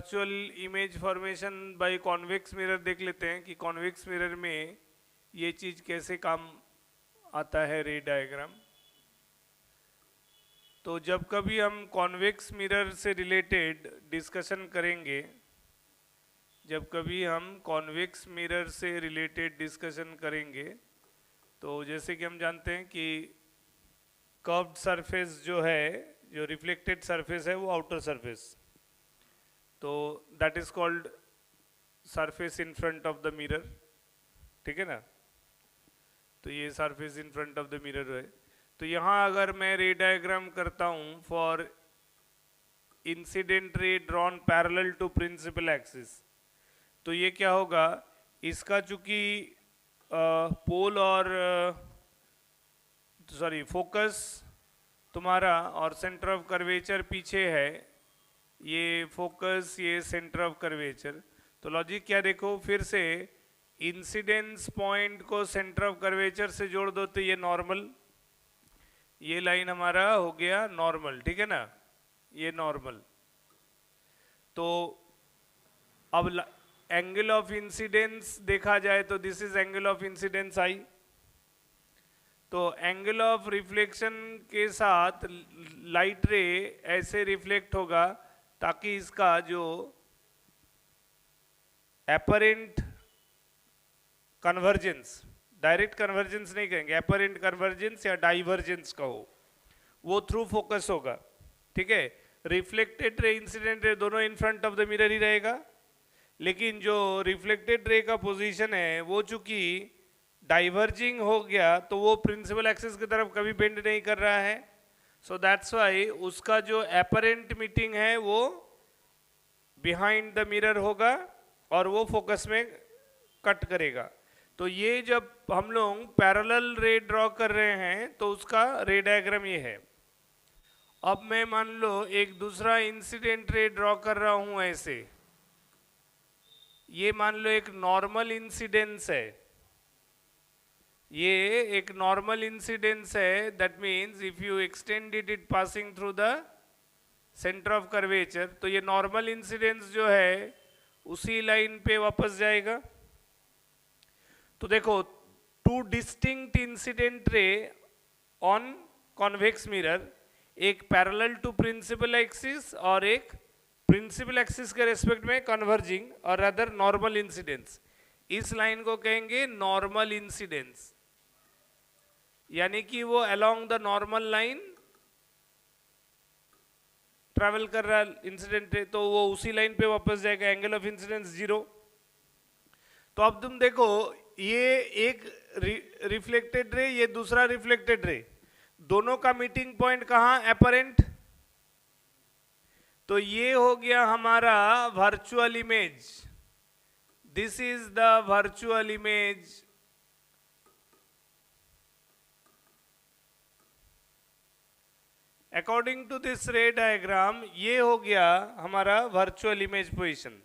Virtual image formation by convex mirror देख लेते हैं कि कॉन्वेक्स मिरर में ये चीज कैसे काम आता है, रे डायग्राम। तो जब कभी हम कॉन्वेक्स मिरर से रिलेटेड डिस्कशन करेंगे, जब कभी हम कॉन्वेक्स मिरर से रिलेटेड डिस्कशन करेंगे, तो जैसे कि हम जानते हैं कि कर्व्ड सरफेस जो है, जो रिफ्लेक्टेड सरफेस है, वो आउटर सरफेस, तो that is called surface in front of the mirror, ठीक है ना। तो ये surface in front of the mirror है। तो यहाँ अगर मैं रे डायग्राम करता हूँ for incident ray drawn parallel to principal axis, तो ये क्या होगा, इसका चूंकि पोल और सॉरी फोकस तुम्हारा और सेंटर ऑफ कर्वेचर पीछे है, ये फोकस, ये सेंटर ऑफ कर्वेचर। तो लॉजिक क्या देखो, फिर से इंसिडेंस पॉइंट को सेंटर ऑफ कर्वेचर से जोड़ दो तो ये नॉर्मल, ये लाइन हमारा हो गया नॉर्मल, ठीक है ना, ये नॉर्मल। तो अब एंगल ऑफ इंसिडेंस देखा जाए तो this is angle of incidence I. तो एंगल ऑफ रिफ्लेक्शन के साथ लाइट रे ऐसे रिफ्लेक्ट होगा ताकि इसका जो एपरेंट कन्वर्जेंस, डायरेक्ट कन्वर्जेंस नहीं कहेंगे, एपरेंट कन्वर्जेंस या डाइवर्जेंस कहो, वो थ्रू फोकस होगा, ठीक है। रिफ्लेक्टेड रे, इंसिडेंट रे दोनों in front of the mirror ही रहेगा, लेकिन जो रिफ्लेक्टेड रे का पोजीशन है वो चूंकि डाइवर्जिंग हो गया तो वो प्रिंसिपल एक्सिस की तरफ कभी बेंड नहीं कर रहा है। सो दैट्स वाई उसका जो एपरेंट मीटिंग है वो बिहाइंड द मिरर होगा और वो फोकस में कट करेगा। तो ये जब हम लोग पैरेलल रे ड्रॉ कर रहे हैं तो उसका रे डायग्राम ये है। अब मैं मान लो एक दूसरा इंसिडेंट रे ड्रॉ कर रहा हूं ऐसे, ये मान लो एक नॉर्मल इंसिडेंस है, ये एक नॉर्मल इंसिडेंस है, that means if you extend it passing through the centre of curvature, तो ये नॉर्मल इंसिडेंस जो है उसी लाइन पे वापस जाएगा। तो देखो, two distinct incident ray on convex mirror, एक पैरेलल टू प्रिंसिपल एक्सिस और एक प्रिंसिपल एक्सिस के रेस्पेक्ट में कन्वर्जिंग और अदर नॉर्मल इंसिडेंस, इस लाइन को कहेंगे नॉर्मल इंसिडेंस, यानी कि वो along the normal line travel कर रहा इंसिडेंट है, तो वो उसी लाइन पे वापस जाएगा, एंगल ऑफ इंसिडेंस 0। तो अब तुम देखो, ये एक रिफ्लेक्टेड रे, ये दूसरा रिफ्लेक्टेड रे, दोनों का मीटिंग पॉइंट कहां, एपरेंट। तो ये हो गया हमारा virtual image, this is the virtual image. According to this ray diagram ये हो गया हमारा वर्चुअल इमेज पोजीशन।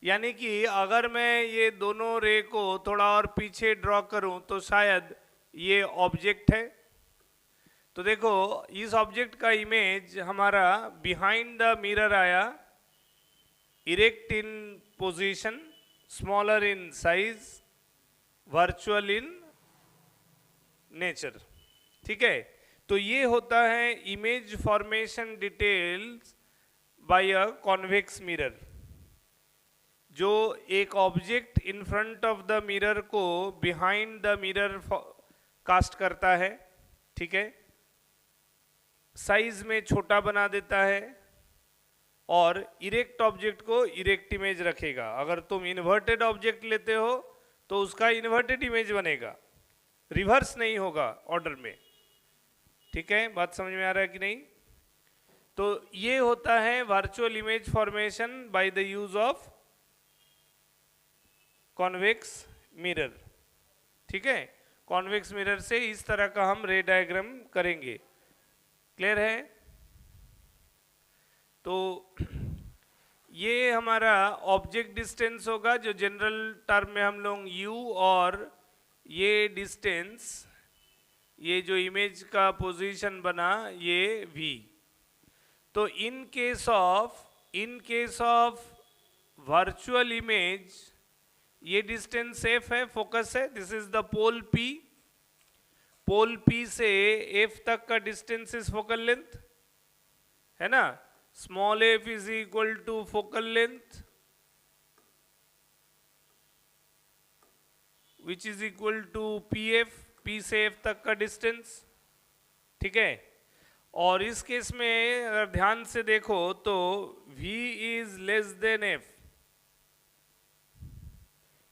यानी कि अगर मैं ये दोनों रे को थोड़ा और पीछे ड्रॉ करूं तो शायद ये ऑब्जेक्ट है। तो देखो, इस ऑब्जेक्ट का इमेज हमारा बिहाइंड द मिरर आया, erect in position, smaller in size, virtual in nature, ठीक है। तो ये होता है image formation details bye a convex mirror, जो एक object in front of the mirror को बिहाइंड द मिरर कास्ट करता है, ठीक है, साइज में छोटा बना देता है और इरेक्ट ऑब्जेक्ट को इरेक्ट इमेज रखेगा। अगर तुम इन्वर्टेड ऑब्जेक्ट लेते हो तो उसका इन्वर्टेड इमेज बनेगा, रिवर्स नहीं होगा ऑर्डर में, ठीक है। बात समझ में आ रहा है कि नहीं। तो ये होता है virtual image formation by the use of convex mirror, ठीक है। कॉन्वेक्स मिरर से इस तरह का हम रे डायग्राम करेंगे, क्लियर है। तो ये हमारा ऑब्जेक्ट डिस्टेंस होगा, जो जनरल टर्म में हम लोग u, और ये डिस्टेंस, ये जो इमेज का पोजीशन बना ये v। तो in case of virtual image, ये डिस्टेंस एफ है, फोकस है, this is the pole P, pole P से एफ तक का डिस्टेंस इज फोकल लेंथ, है ना, small F is equal to focal length which is equal to P F, P से F तक का डिस्टेंस, ठीक है। और इस केस में अगर ध्यान से देखो तो v is less than f,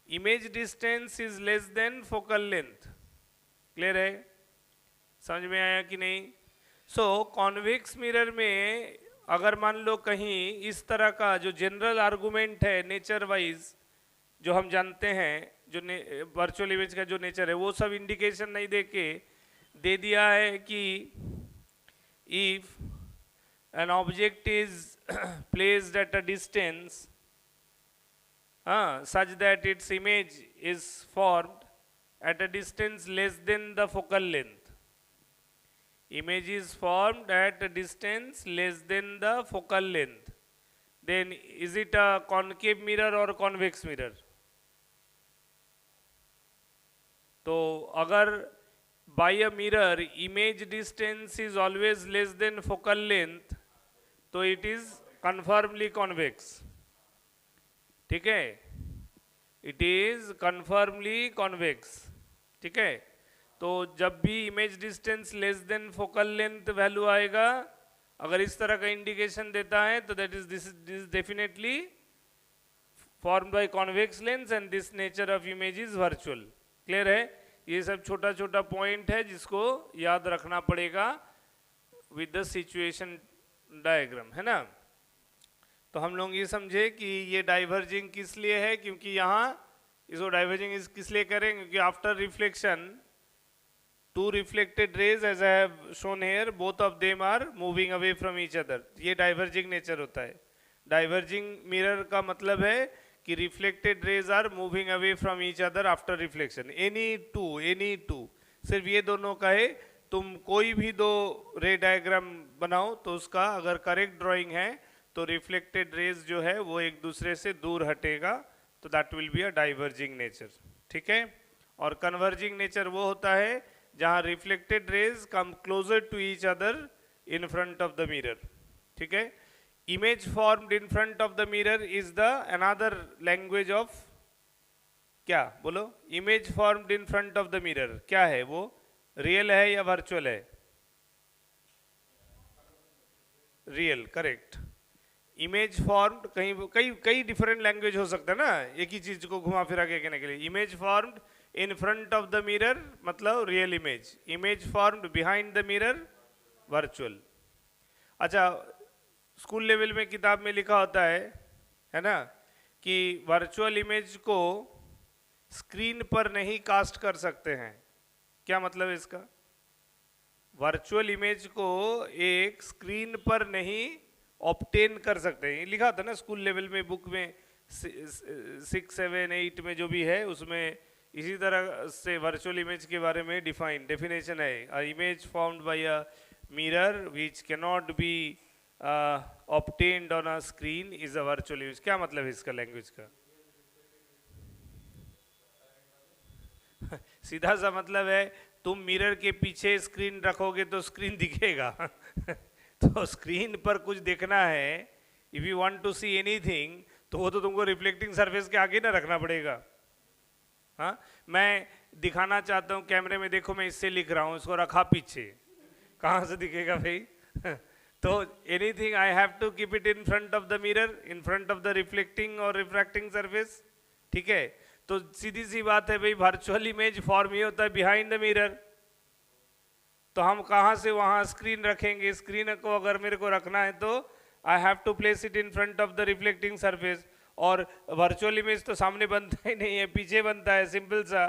image distance is less than focal length, clear है, समझ में आया कि नहीं। सो कॉन्वेक्स मिरर में अगर मान लो कहीं इस तरह का जो जनरल आर्गुमेंट है नेचर वाइज जो हम जानते हैं, जो वर्चुअल इमेज का जो नेचर है वो सब इंडिकेशन नहीं दे दिया है कि if an object is placed at a distance such that its image is formed at a distance less than the focal length, image is formed at a distance less than the focal length, then is it a concave mirror or convex mirror? तो अगर by a mirror image distance is always less than focal length, तो it is conformally convex, ठीक है, it is conformally convex, ठीक है। तो जब भी image distance less than focal length value आएगा, अगर इस तरह का इंडिकेशन देता है तो that is this definitely formed by convex lens and this nature of image is virtual, clear है। ये सब छोटा छोटा पॉइंट है जिसको याद रखना पड़ेगा विद द सिचुएशन डायग्राम, है ना। तो हम लोग ये समझे कि ये डाइवर्जिंग किस लिए है, क्योंकि यहाँ इसको डाइवर्जिंग इस किस लिए करें, क्योंकि after reflection two reflected rays as I have shown here both of them are moving away from each other, ये डाइवर्जिंग नेचर होता है। डाइवर्जिंग मिरर का मतलब है कि reflected rays are moving away from each other after reflection, any two, सिर्फ ये दोनों का है। तुम कोई भी दो रे डायग्राम बनाओ तो उसका अगर करेक्ट ड्राइंग है तो रिफ्लेक्टेड रेज जो है वो एक दूसरे से दूर हटेगा, तो that will be a diverging nature, ठीक है। और कन्वर्जिंग नेचर वो होता है जहां reflected rays come closer to each other in front of the mirror, ठीक है। Image formed in front of the mirror is the another language of क्या बोलो, image formed in front of the mirror क्या है, वो real है या virtual है? Real, correct. इमेज फॉर्म्ड कई कई डिफरेंट लैंग्वेज हो सकता है ना, एक ही चीज को घुमा फिरा के कहने के लिए। Image formed in front of the mirror मतलब real image, image formed behind the mirror virtual. अच्छा, स्कूल लेवल में किताब में लिखा होता है ना, कि वर्चुअल इमेज को स्क्रीन पर नहीं कास्ट कर सकते हैं। क्या मतलब है इसका? वर्चुअल इमेज को एक स्क्रीन पर नहीं ऑब्टेन कर सकते हैं, लिखा था ना स्कूल लेवल में बुक में 6, 7, 8 में जो भी है उसमें इसी तरह से वर्चुअल इमेज के बारे में डेफिनेशन है। अ image formed by a mirror which can not be obtained on a screen is a virtual image। क्या मतलब है इसका लैंग्वेज का? सीधा सा मतलब है तुम मिरर के पीछे स्क्रीन रखोगे तो स्क्रीन दिखेगा तो स्क्रीन पर कुछ देखना है, if you want to see anything तो वो तो तुमको रिफ्लेक्टिंग सरफेस के आगे ना रखना पड़ेगा। हाँ, मैं दिखाना चाहता हूँ कैमरे में, देखो मैं इससे लिख रहा हूँ, इसको रखा पीछे, कहाँ से दिखेगा भाई तो anything I have to keep it in front of the mirror, in front of the reflecting और रिफ्रैक्टिंग सरफेस, ठीक है। तो सीधी सी बात है भाई, वर्चुअल इमेज फॉर्म ये होता है बिहाइंड द मिरर, तो हम कहाँ से वहाँ स्क्रीन रखेंगे? स्क्रीन को अगर मेरे को रखना है तो I have to place it in front of the reflecting surface, और वर्चुअल इमेज तो सामने बनता ही नहीं है, पीछे बनता है, सिंपल सा।